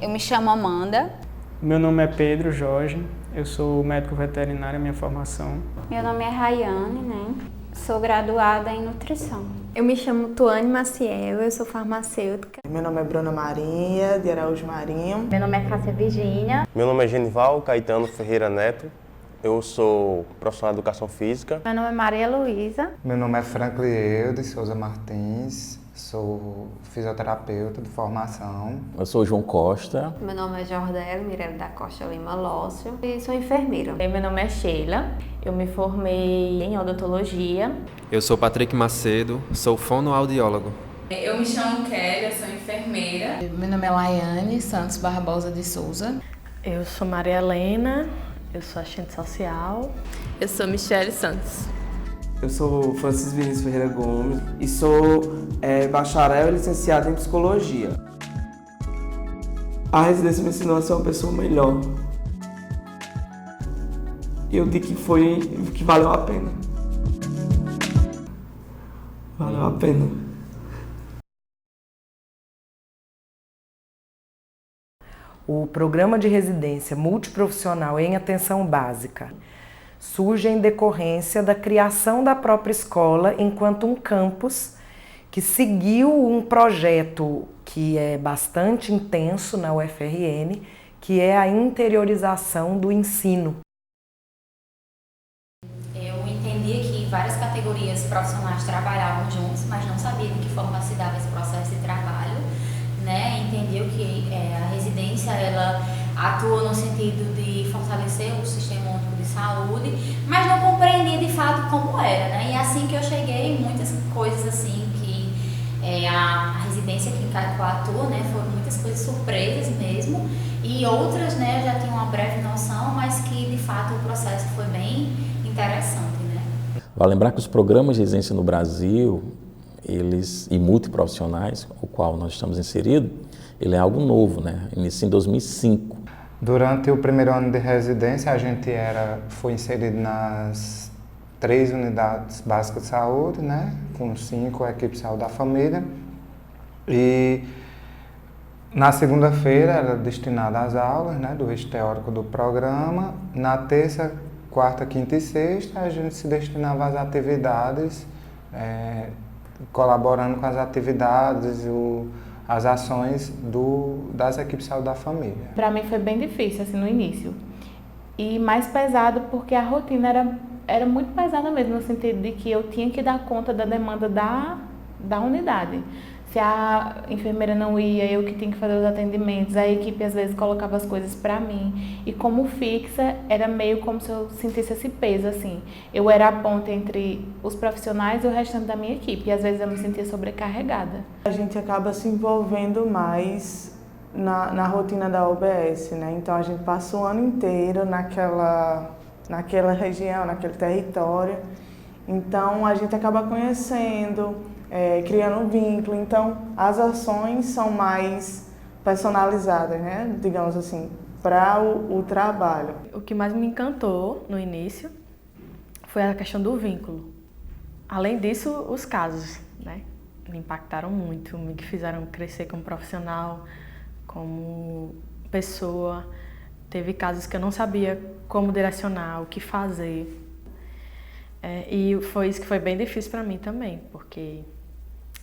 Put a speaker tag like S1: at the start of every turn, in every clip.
S1: Eu me chamo Amanda.
S2: Meu nome é Pedro Jorge, eu sou médico veterinário, minha formação.
S3: Meu nome é Rayane, né? Sou graduada em nutrição.
S4: Eu me chamo Tuane Maciel, eu sou farmacêutica.
S5: Meu nome é Bruna Maria, de Araújo Marinho.
S6: Meu nome é Cássia Virgínia.
S7: Meu nome é Genival Caetano Ferreira Neto. Eu sou profissional de educação física.
S6: Meu nome é Maria Luísa.
S8: Meu nome é Franklin Eudes Souza Martins, sou fisioterapeuta de formação.
S9: Eu sou João Costa.
S10: Meu nome é Jordela Mirella da Costa Lima Lócio e sou enfermeira.
S11: Meu nome é Sheila, eu me formei em odontologia.
S12: Eu sou Patrick Macedo, sou fonoaudiólogo.
S13: Eu me chamo Kelly, eu sou enfermeira.
S14: Meu nome é Laiane Santos Barbosa de Souza.
S15: Eu sou Maria Helena, eu sou assistente social.
S16: Eu sou Michele Santos.
S17: Eu sou Francis Vinícius Ferreira Gomes e sou bacharel e licenciado em psicologia. A residência me ensinou a ser uma pessoa melhor. E eu digo que valeu a pena. Valeu a pena.
S18: O programa de residência multiprofissional em atenção básica surge em decorrência da criação da própria escola enquanto um campus que seguiu um projeto que é bastante intenso na UFRN, que é a interiorização do ensino.
S19: Eu entendia que várias categorias profissionais trabalhavam juntos, mas não sabia de que forma se dava esse processo de trabalho. Entendeu que a residência ela atua no sentido de fortalecer o sistema único de saúde, mas não compreendia de fato como era, E assim que eu cheguei, muitas coisas assim que a residência aqui em Caicoá atua, foram muitas coisas surpresas mesmo, e outras, eu já tinha uma breve noção, mas que de fato o processo foi bem interessante,
S9: Vale lembrar que os programas de residência no Brasil, e multiprofissionais, o qual nós estamos inseridos, ele é algo novo, Inicia em 2005.
S8: Durante o primeiro ano de residência, a gente foi inserido nas 3 unidades básicas de saúde, com 5 equipes de saúde da família. E na segunda-feira era destinada às aulas, do eixo teórico do programa. Na terça, quarta, quinta e sexta, a gente se destinava às atividades, colaborando com as atividades, as ações das equipes de saúde da família.
S15: Para mim foi bem difícil no início e mais pesado porque a rotina era muito pesada mesmo, no sentido de que eu tinha que dar conta da demanda da unidade. Se a enfermeira não ia, eu que tinha que fazer os atendimentos, a equipe às vezes colocava as coisas para mim. E como fixa, era meio como se eu sentisse esse peso, Eu era a ponte entre os profissionais e o restante da minha equipe, e às vezes eu me sentia sobrecarregada.
S5: A gente acaba se envolvendo mais na rotina da OBS, Então a gente passa o ano inteiro naquela região, naquele território. Então a gente acaba conhecendo, criando um vínculo, então as ações são mais personalizadas, digamos assim, para o trabalho.
S15: O que mais me encantou no início foi a questão do vínculo. Além disso, os casos, me impactaram muito, me fizeram crescer como profissional, como pessoa. Teve casos que eu não sabia como direcionar, o que fazer. E foi isso que foi bem difícil para mim também, porque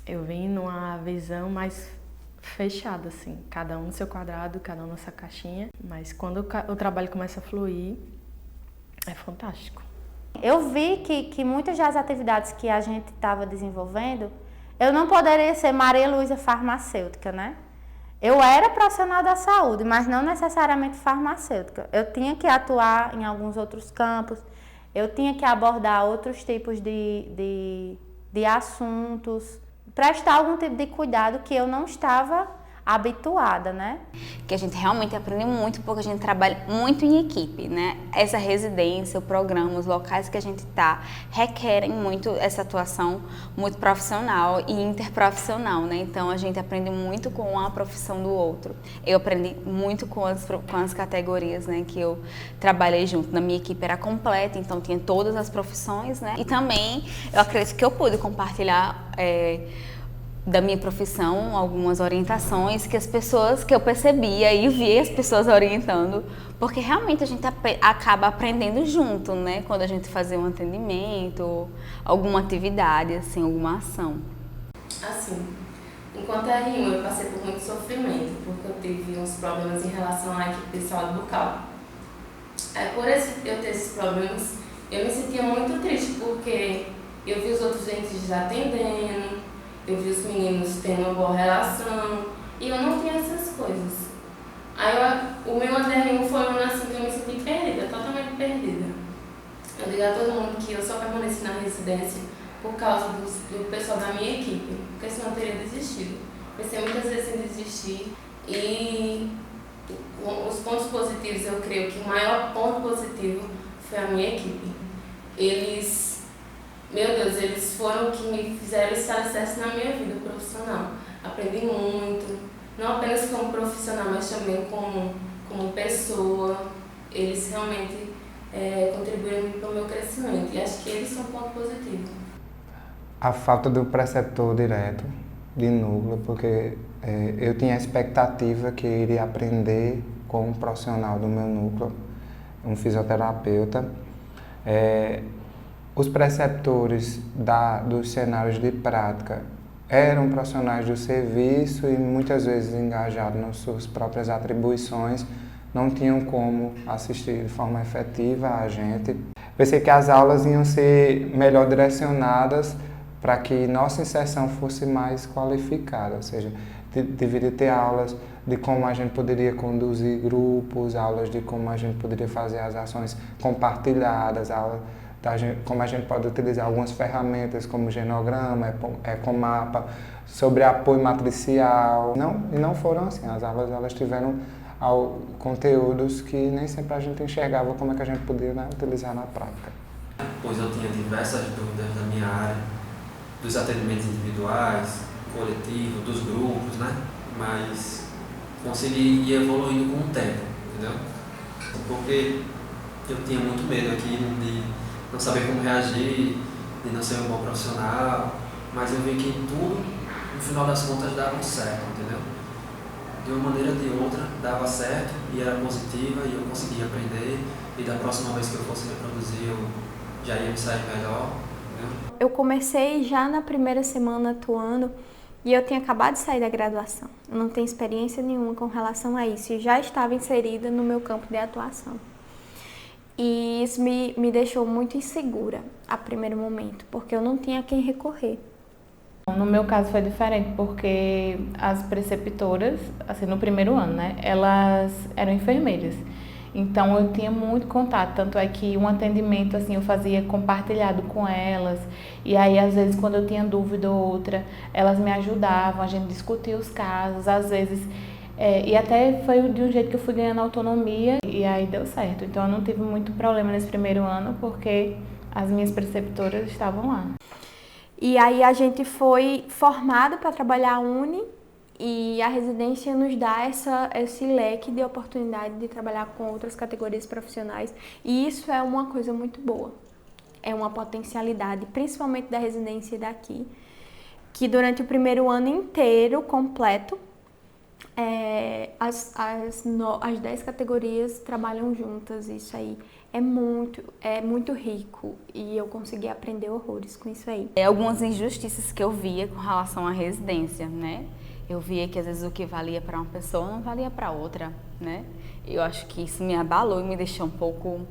S15: eu vim numa visão mais fechada, cada um no seu quadrado, cada um na sua caixinha, mas quando o trabalho começa a fluir, é fantástico.
S3: Eu vi que muitas das atividades que a gente estava desenvolvendo, eu não poderia ser Maria Luísa farmacêutica, Eu era profissional da saúde, mas não necessariamente farmacêutica. Eu tinha que atuar em alguns outros campos, eu tinha que abordar outros tipos de assuntos, prestar algum tipo de cuidado que eu não estava habituada,
S1: Que a gente realmente aprende muito porque a gente trabalha muito em equipe, Essa residência, o programa, os locais que a gente está requerem muito essa atuação muito profissional e interprofissional, Então a gente aprende muito com a profissão do outro. Eu aprendi muito com as categorias, que eu trabalhei junto. Na minha equipe era completa, então tinha todas as profissões, E também eu acredito que eu pude compartilhar da minha profissão, algumas orientações que eu percebia e via as pessoas orientando, porque realmente a gente acaba aprendendo junto, né? Quando a gente fazia um atendimento, alguma atividade, assim, alguma ação.
S10: Assim, enquanto R1 eu passei por muito sofrimento, porque eu tive uns problemas em relação à equipe de saúde bucal. Por eu ter esses problemas, eu me sentia muito triste, porque eu vi os outros dentistas atendendo, eu vi os meninos tendo uma boa relação, e eu não tinha essas coisas. Aí o meu ADR1 foi um ano assim que eu me senti perdida, totalmente perdida. Eu digo a todo mundo que eu só permaneci na residência por causa do pessoal da minha equipe, porque senão eu teria desistido. Pensei muitas vezes em desistir, e os pontos positivos, eu creio que o maior ponto positivo foi a minha equipe. Eles, meu Deus, eles foram que me fizeram esse alicerce na minha vida profissional. Aprendi muito, não apenas como profissional, mas também como pessoa. Eles realmente contribuíram para o meu crescimento, e acho que eles são um ponto positivo.
S8: A falta do preceptor direto de núcleo, porque eu tinha a expectativa que eu iria aprender com um profissional do meu núcleo, um fisioterapeuta. Os preceptores dos cenários de prática eram profissionais do serviço e muitas vezes engajados nas suas próprias atribuições, não tinham como assistir de forma efetiva a gente. Pensei que as aulas iam ser melhor direcionadas para que nossa inserção fosse mais qualificada, ou seja, deveria ter aulas de como a gente poderia conduzir grupos, aulas de como a gente poderia fazer as ações compartilhadas, aulas como a gente pode utilizar algumas ferramentas como genograma, ecomapa, sobre apoio matricial. E não foram assim, as aulas elas tiveram conteúdos que nem sempre a gente enxergava como é que a gente podia, né, utilizar na prática.
S12: Pois eu tinha diversas dúvidas da minha área, dos atendimentos individuais, coletivo, dos grupos, né? Mas consegui ir evoluindo com o tempo, entendeu? Porque eu tinha muito medo aqui de não saber como reagir, de não ser um bom profissional, mas eu vi que tudo, no final das contas, dava certo, entendeu? De uma maneira ou de outra, dava certo e era positiva e eu conseguia aprender, e da próxima vez que eu fosse reproduzir, eu já ia me sair melhor, entendeu?
S4: Eu comecei já na primeira semana atuando e eu tinha acabado de sair da graduação. Eu não tenho experiência nenhuma com relação a isso e já estava inserida no meu campo de atuação. E isso me deixou muito insegura a primeiro momento, porque eu não tinha a quem recorrer.
S11: No meu caso foi diferente, porque as preceptoras, assim, no primeiro ano, né, elas eram enfermeiras. Então eu tinha muito contato, tanto é que um atendimento, assim, eu fazia compartilhado com elas. E aí, às vezes, quando eu tinha dúvida ou outra, elas me ajudavam, a gente discutia os casos, às vezes... e até foi de um jeito que eu fui ganhando autonomia e aí deu certo. Então eu não tive muito problema nesse primeiro ano porque as minhas preceptoras estavam lá.
S4: E aí a gente foi formado para trabalhar a Uni e a residência nos dá esse leque de oportunidade de trabalhar com outras categorias profissionais. E isso é uma coisa muito boa. É uma potencialidade, principalmente da residência daqui, que durante o primeiro ano inteiro completo, as 10 categorias trabalham juntas. Isso aí é muito rico e eu consegui aprender horrores com isso aí.
S1: Algumas injustiças que eu via com relação à residência, né? Eu via que às vezes o que valia para uma pessoa não valia para outra, né? Eu acho que isso me abalou e me deixou um pouco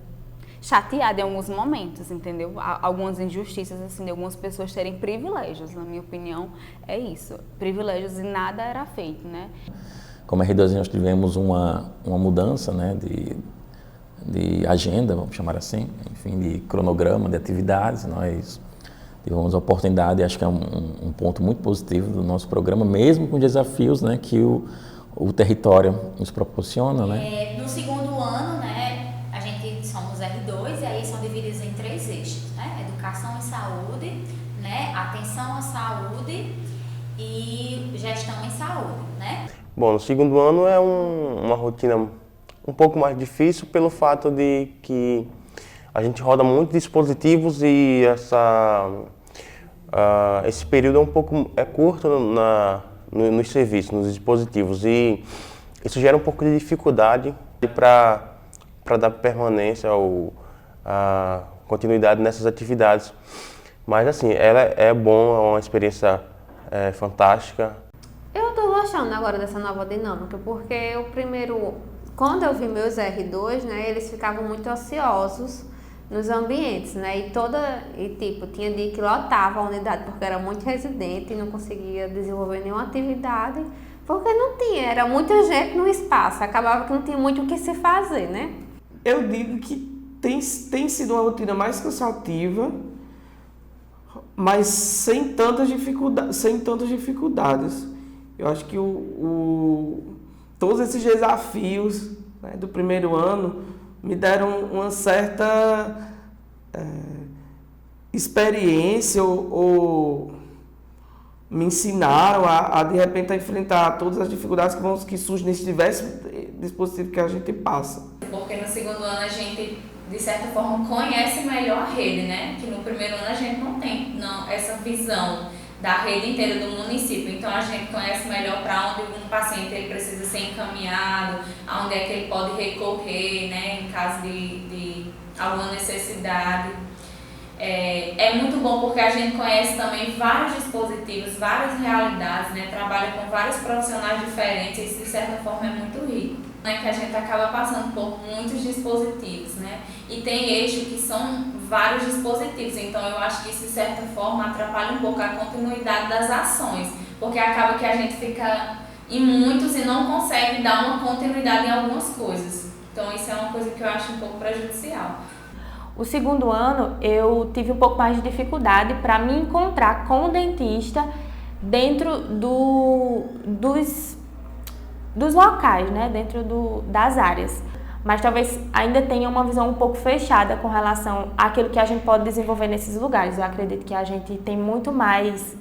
S1: chateada em alguns momentos, entendeu? Algumas injustiças, assim, de algumas pessoas terem privilégios, na minha opinião, é isso. Privilégios e nada era feito, né?
S9: Como R2 nós tivemos uma mudança, né, de agenda, vamos chamar assim, enfim, de cronograma, de atividades. Nós tivemos a oportunidade, acho que é um ponto muito positivo do nosso programa, mesmo com desafios, né, que o território nos proporciona, né?
S19: No segundo ano, né, a gente somos R2 e aí são divididos em 3 eixos, né? Educação e saúde, né? Atenção à saúde e gestão em saúde, né?
S7: Bom, no segundo ano é uma rotina um pouco mais difícil pelo fato de que a gente roda muitos dispositivos e esse período é um pouco curto nos serviços, nos dispositivos, e isso gera um pouco de dificuldade para dar permanência ou continuidade nessas atividades. Mas assim, ela é bom, é uma experiência fantástica.
S20: Eu estou gostando agora dessa nova dinâmica, porque quando eu vi meus R2, né, eles ficavam muito ociosos nos ambientes, né, e tinha dia que lotava a unidade porque era muito residente e não conseguia desenvolver nenhuma atividade, porque não tinha, era muita gente no espaço, acabava que não tinha muito o que se fazer, né?
S17: Eu digo que tem sido uma rotina mais cansativa, mas sem tantas dificuldades. Eu acho que todos esses desafios, né, do primeiro ano me deram uma certa experiência ou me ensinaram a de repente a enfrentar todas as dificuldades que surgem nesse diverso dispositivo que a gente passa.
S13: Porque no segundo ano a gente, de certa forma, conhece melhor a rede, né? Que no primeiro ano a gente não tem essa visão da rede inteira do município. Então a gente conhece melhor para onde um paciente ele precisa ser encaminhado, aonde é que ele pode recorrer, né, em caso de alguma necessidade. É muito bom porque a gente conhece também vários dispositivos, várias realidades, né, trabalha com vários profissionais diferentes, e isso de certa forma é muito rico, né, que a gente acaba passando por muitos dispositivos, né, e tem eixo que são vários dispositivos, então eu acho que isso de certa forma atrapalha um pouco a continuidade das ações, porque acaba que a gente fica em muitos e não consegue dar uma continuidade em algumas coisas, então isso é uma coisa que eu acho um pouco prejudicial.
S4: O segundo ano eu tive um pouco mais de dificuldade para me encontrar com o dentista dentro dos locais, né? Dentro das áreas. Mas talvez ainda tenha uma visão um pouco fechada com relação àquilo que a gente pode desenvolver nesses lugares. Eu acredito que a gente tem muito mais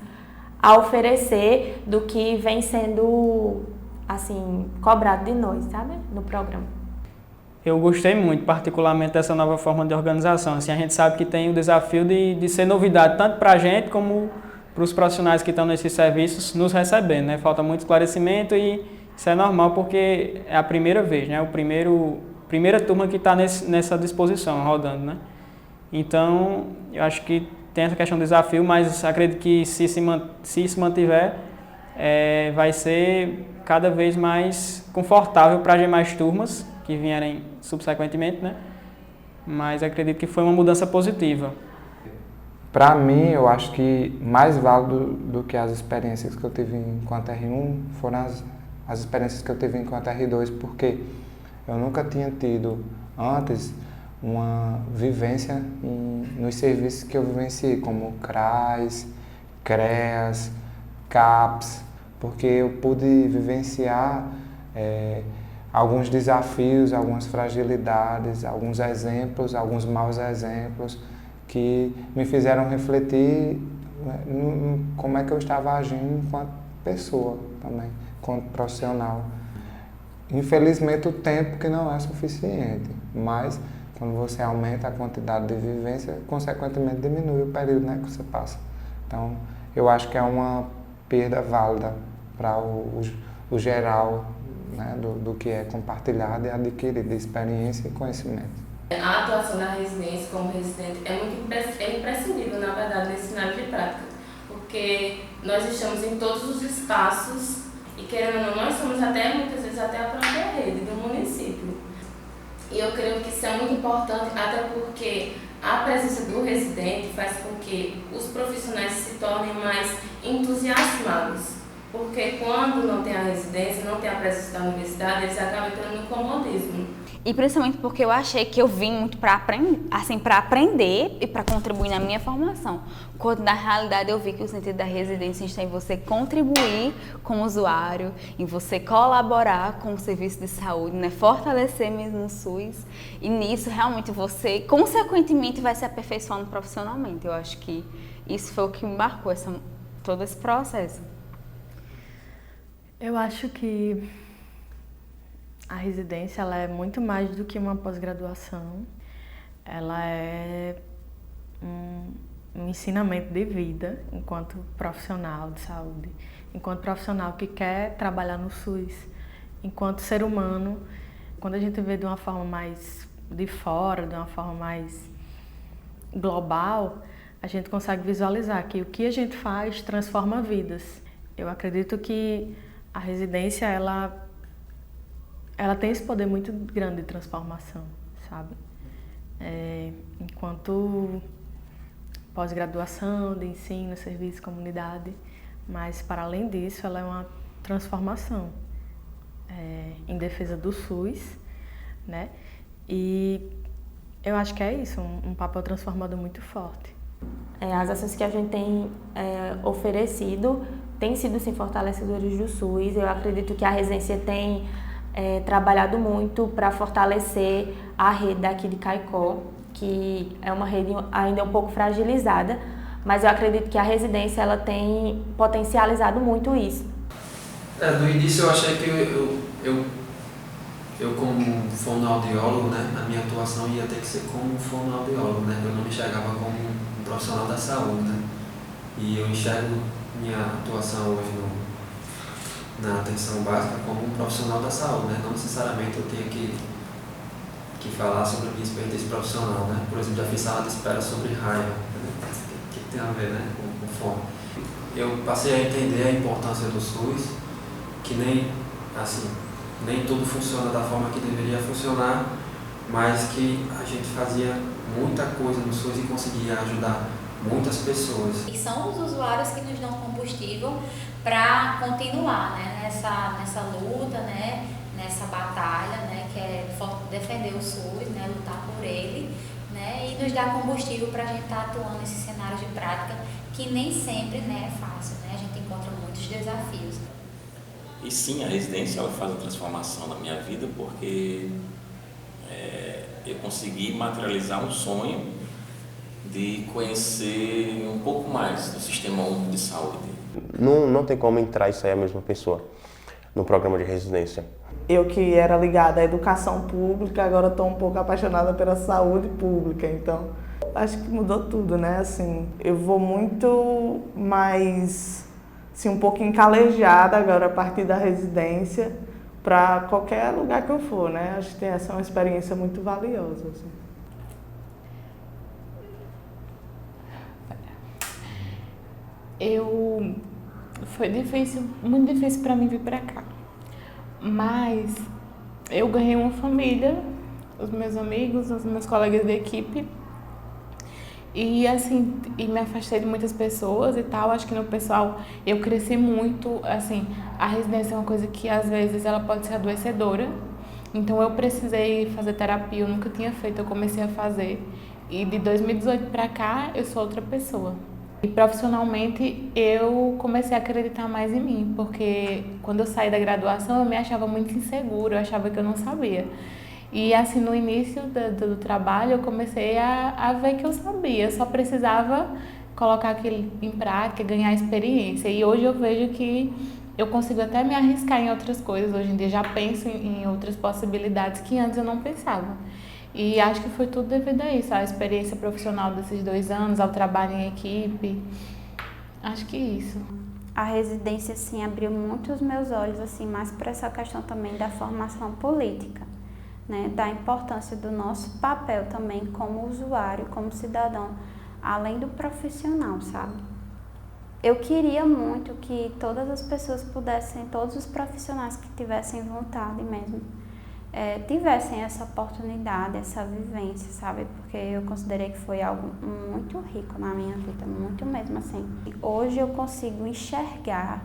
S4: a oferecer do que vem sendo assim cobrado de nós, sabe? No programa.
S2: Eu gostei muito, particularmente, dessa nova forma de organização. Assim, a gente sabe que tem o desafio de ser novidade, tanto para a gente como para os profissionais que estão nesses serviços nos recebendo, né? Falta muito esclarecimento e isso é normal porque é a primeira vez, né? Primeira turma que está nessa disposição, rodando, né? Então, eu acho que tem essa questão do desafio, mas acredito que se se mantiver, vai ser cada vez mais confortável para as demais turmas que vierem subsequentemente, né? Mas acredito que foi uma mudança positiva.
S8: Para mim, eu acho que mais válido do que as experiências que eu tive enquanto R1 foram as experiências que eu tive enquanto R2, porque eu nunca tinha tido antes uma vivência nos serviços que eu vivenciei, como CRAS, CREAS, CAPS, porque eu pude vivenciar alguns desafios, algumas fragilidades, alguns exemplos, alguns maus exemplos que me fizeram refletir como é que eu estava agindo enquanto pessoa também, enquanto profissional. Infelizmente o tempo que não é suficiente, mas quando você aumenta a quantidade de vivência, consequentemente diminui o período, né, que você passa. Então eu acho que é uma perda válida para o geral, né, do que é compartilhado e adquirido de experiência e conhecimento.
S10: A atuação na residência como residente é imprescindível, na verdade, nesse cenário de prática, porque nós estamos em todos os espaços e, querendo ou não, nós somos muitas vezes até a própria rede do município. E eu creio que isso é muito importante, até porque a presença do residente faz com que os profissionais se tornem mais entusiasmados. Porque quando não tem a residência, não tem a presença da universidade, eles acabam entrando no comodismo.
S1: E principalmente porque eu achei que eu vim muito para aprender e para contribuir na minha formação. Quando na realidade eu vi que o sentido da residência está em você contribuir com o usuário, em você colaborar com o serviço de saúde, né? Fortalecer mesmo o SUS. E nisso realmente você, consequentemente, vai se aperfeiçoando profissionalmente. Eu acho que isso foi o que me marcou todo esse processo.
S15: Eu acho que a residência ela é muito mais do que uma pós-graduação. Ela é um ensinamento de vida enquanto profissional de saúde, enquanto profissional que quer trabalhar no SUS, enquanto ser humano. Quando a gente vê de uma forma mais de fora, de uma forma mais global, a gente consegue visualizar que o que a gente faz transforma vidas. Eu acredito que a residência, ela tem esse poder muito grande de transformação, sabe? Enquanto pós-graduação, de ensino, serviço, comunidade, mas para além disso, ela é uma transformação em defesa do SUS, né? E eu acho que é isso, um papel transformador muito forte.
S4: As ações que a gente tem oferecido têm sido sim fortalecedoras do SUS. Eu acredito que a residência tem trabalhado muito para fortalecer a rede daqui de Caicó, que é uma rede ainda um pouco fragilizada, mas eu acredito que a residência ela tem potencializado muito isso.
S12: No início eu achei que eu como fonoaudiólogo, né, a minha atuação ia ter que ser como fonoaudiólogo, né? Eu não me enxergava como um profissional da saúde, né? E eu enxergo minha atuação hoje na atenção básica como um profissional da saúde, né? Não necessariamente eu tenho que falar sobre a minha experiência profissional, né? Por exemplo, já fiz sala de espera sobre raiva, né? O que tem a ver, né, com fome. Eu passei a entender a importância do SUS, que nem tudo funciona da forma que deveria funcionar, mas que a gente fazia muita coisa no SUS e conseguia ajudar muitas pessoas.
S19: E são os usuários que nos dão combustível para continuar, né, nessa luta, né, nessa batalha, né, que é defender o SUS, né, lutar por ele, né, e nos dar combustível para a gente estar atuando nesses cenários de prática que nem sempre, né, é fácil, né, a gente encontra muitos desafios.
S9: E sim, a residência ela faz uma transformação na minha vida porque eu consegui materializar um sonho de conhecer um pouco mais do Sistema Único de Saúde.
S7: Não tem como entrar e sair a mesma pessoa no programa de residência.
S5: Eu que era ligada à educação pública, agora estou um pouco apaixonada pela saúde pública, então acho que mudou tudo, né? Assim, eu vou muito mais, assim, um pouco encalejada agora a partir da residência para qualquer lugar que eu for, né? Acho que essa é uma experiência muito valiosa. Assim.
S11: Foi difícil, muito difícil para mim vir para cá. Mas eu ganhei uma família, os meus amigos, os meus colegas de equipe. E assim, me afastei de muitas pessoas e tal. Acho que no pessoal eu cresci muito, assim, a residência é uma coisa que às vezes ela pode ser adoecedora. Então eu precisei fazer terapia, eu nunca tinha feito, eu comecei a fazer. E de 2018 para cá eu sou outra pessoa. E profissionalmente eu comecei a acreditar mais em mim, porque quando eu saí da graduação eu me achava muito insegura, eu achava que eu não sabia. E assim, no início do trabalho eu comecei a ver que eu sabia, eu só precisava colocar aquilo em prática, ganhar experiência. E hoje eu vejo que eu consigo até me arriscar em outras coisas, hoje em dia já penso em outras possibilidades que antes eu não pensava. E acho que foi tudo devido a isso, à experiência profissional desses 2 anos, ao trabalho em equipe. Acho que isso.
S1: A residência, assim, abriu muito os meus olhos, assim, mais para essa questão também da formação política, né? Da importância do nosso papel também como usuário, como cidadão, além do profissional, sabe? Eu queria muito que todas as pessoas pudessem, todos os profissionais que tivessem vontade mesmo, tivessem essa oportunidade, essa vivência, sabe? Porque eu considerei que foi algo muito rico na minha vida, muito mesmo assim. Hoje eu consigo enxergar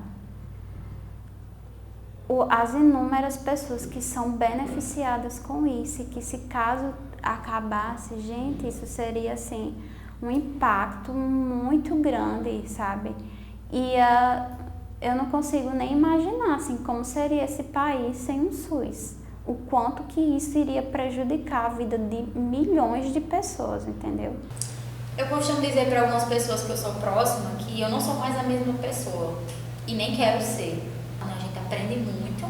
S1: as inúmeras pessoas que são beneficiadas com isso e que se caso acabasse, gente, isso seria assim um impacto muito grande, sabe? E eu não consigo nem imaginar assim como seria esse país sem o SUS. O quanto que isso iria prejudicar a vida de milhões de pessoas, entendeu?
S19: Eu costumo dizer para algumas pessoas que eu sou próxima que eu não sou mais a mesma pessoa e nem quero ser. A gente aprende muito,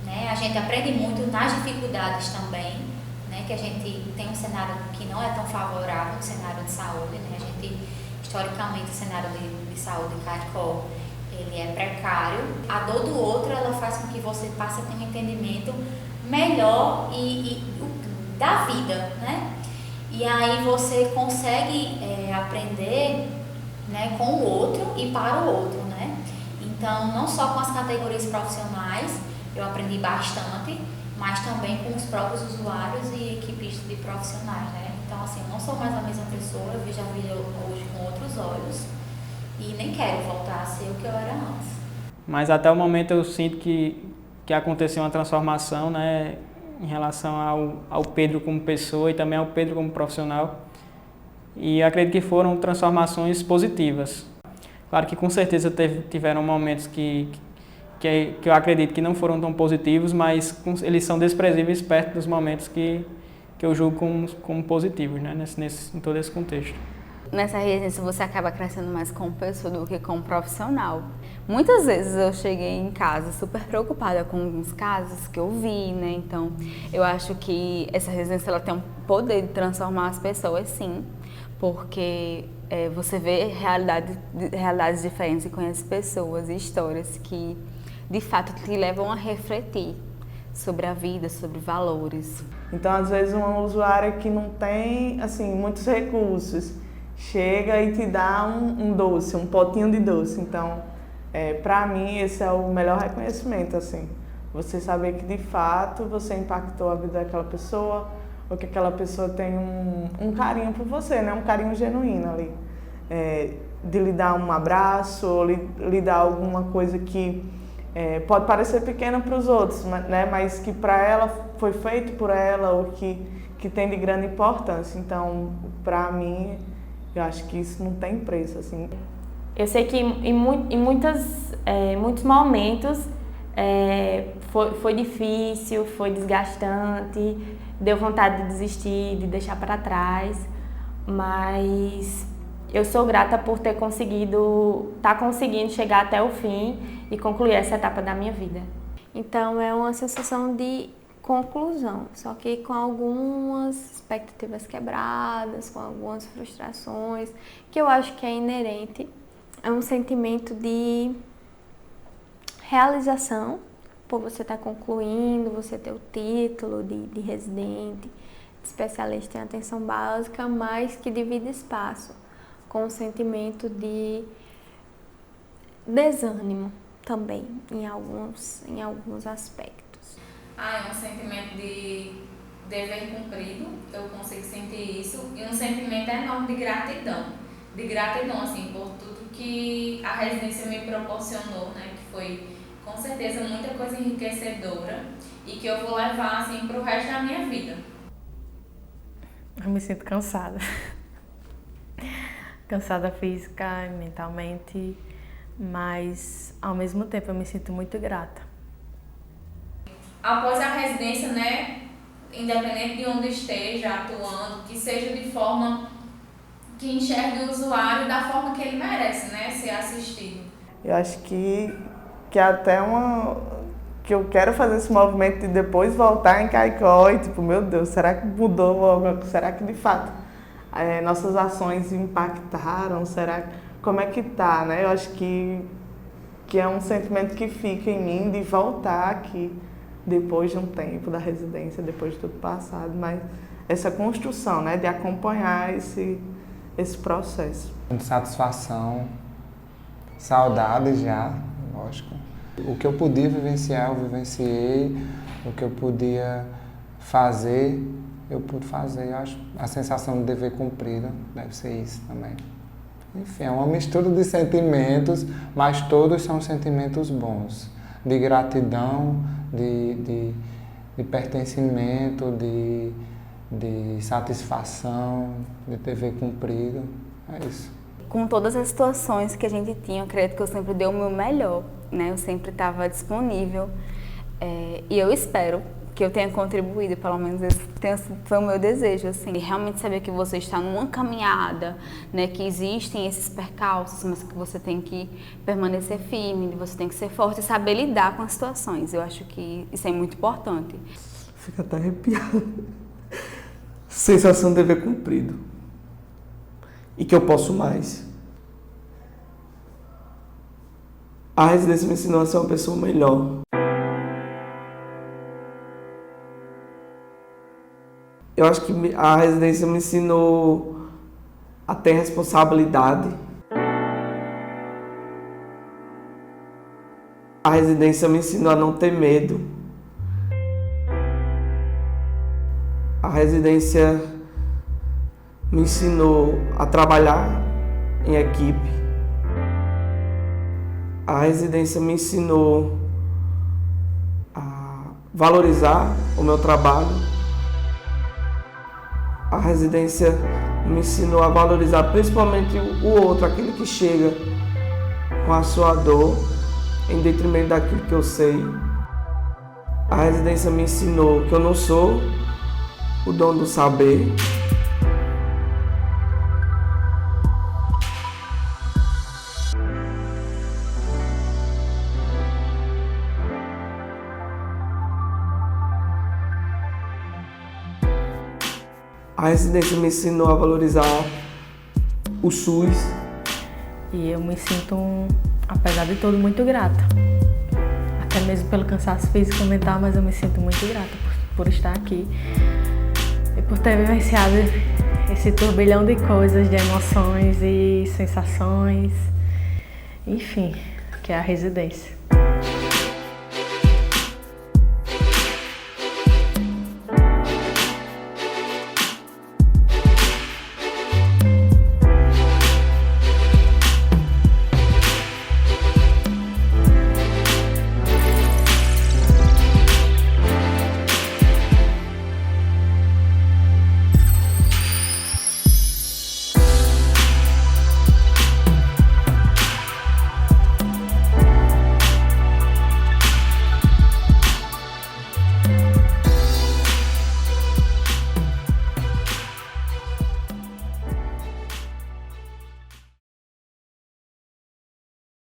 S19: né? A gente aprende muito nas dificuldades também, né? Que a gente tem um cenário que não é tão favorável, um cenário de saúde, né? A gente historicamente o cenário de saúde em Caicó, ele é precário. A dor do outro, ela faz com que você passe a ter um entendimento melhor da vida, né? E aí você consegue aprender, né, com o outro e para o outro, né? Então, não só com as categorias profissionais, eu aprendi bastante, mas também com os próprios usuários e equipes de profissionais, né? Então, assim, eu não sou mais a mesma pessoa, eu vejo a vida hoje com outros olhos e nem quero voltar a ser o que eu era antes.
S2: Mas até o momento eu sinto que aconteceu uma transformação, né, em relação ao Pedro como pessoa e também ao Pedro como profissional. E acredito que foram transformações positivas. Claro que com certeza tiveram momentos que eu acredito que não foram tão positivos, mas eles são desprezíveis perto dos momentos que eu julgo como positivos, né, em todo esse contexto.
S1: Nessa residência você acaba crescendo mais como pessoa do que como profissional. Muitas vezes eu cheguei em casa super preocupada com alguns casos que eu vi, né? Então, eu acho que essa residência ela tem um poder de transformar as pessoas, sim, porque você vê realidades diferentes e conhece pessoas e histórias que, de fato, te levam a refletir sobre a vida, sobre valores.
S5: Então, às vezes, uma usuária que não tem, assim, muitos recursos, chega e te dá um doce, um potinho de doce. Então, para mim, esse é o melhor reconhecimento, assim. Você saber que, de fato, você impactou a vida daquela pessoa, ou que aquela pessoa tem um carinho por você, né? Um carinho genuíno ali. De lhe dar um abraço, ou lhe dar alguma coisa que pode parecer pequena para os outros, né? Mas que para ela foi feito por ela, ou que tem de grande importância. Então, para mim, eu acho que isso não tem preço, assim.
S4: Eu sei que em muitos momentos foi difícil, foi desgastante, deu vontade de desistir, de deixar para trás, mas eu sou grata por estar conseguindo chegar até o fim e concluir essa etapa da minha vida.
S20: Então é uma sensação de conclusão, só que com algumas expectativas quebradas, com algumas frustrações, que eu acho que é inerente. É um sentimento de realização, por você estar concluindo, você ter o título de residente, de especialista em atenção básica, mas que divide espaço com um sentimento de desânimo também, em alguns aspectos.
S13: É um sentimento de dever cumprido, eu consigo sentir isso, e um sentimento enorme de gratidão. De gratidão, assim, por tudo que a residência me proporcionou, né? Que foi, com certeza, muita coisa enriquecedora e que eu vou levar, assim, pro resto da minha vida.
S15: Eu me sinto cansada. Cansada física e mentalmente, mas, ao mesmo tempo, eu me sinto muito grata.
S13: Após a residência, né, independente de onde esteja atuando, que seja de forma que enxergue o usuário da forma que ele merece, né, ser assistido.
S5: Eu acho que até que eu quero fazer esse movimento de depois voltar em Caicó e tipo, meu Deus, será que mudou algo? Será que de fato nossas ações impactaram? Como é que tá, né? Eu acho que é um sentimento que fica em mim de voltar aqui depois de um tempo da residência, depois de tudo passado, mas essa construção, né, de acompanhar esse processo.
S8: Satisfação, saudade já, lógico. O que eu podia vivenciar, eu vivenciei. O que eu podia fazer, eu pude fazer. Eu acho a sensação de dever cumprido deve ser isso também. Enfim, é uma mistura de sentimentos, mas todos são sentimentos bons. De gratidão, de pertencimento, de satisfação, de dever cumprido. É isso.
S1: Com todas as situações que a gente tinha, eu acredito que eu sempre dei o meu melhor, né? Eu sempre estava disponível. E eu espero que eu tenha contribuído, pelo menos esse foi o meu desejo, assim. E realmente saber que você está numa caminhada, né? Que existem esses percalços, mas que você tem que permanecer firme, você tem que ser forte e saber lidar com as situações. Eu acho que isso é muito importante.
S17: Fica até arrepiado. Sensação de dever cumprido. E que eu posso mais. A residência me ensinou a ser uma pessoa melhor. Eu acho que a residência me ensinou a ter responsabilidade. A residência me ensinou a não ter medo. A residência me ensinou a trabalhar em equipe. A residência me ensinou a valorizar o meu trabalho. A residência me ensinou a valorizar principalmente o outro, aquele que chega com a sua dor, em detrimento daquilo que eu sei. A residência me ensinou que eu não sou o dono do saber. A residência me ensinou a valorizar o SUS.
S15: E eu me sinto, apesar de tudo, muito grata. Até mesmo pelo cansaço físico e mental, mas eu me sinto muito grata por estar aqui. E por ter vivenciado esse turbilhão de coisas, de emoções e sensações. Enfim, que é a residência.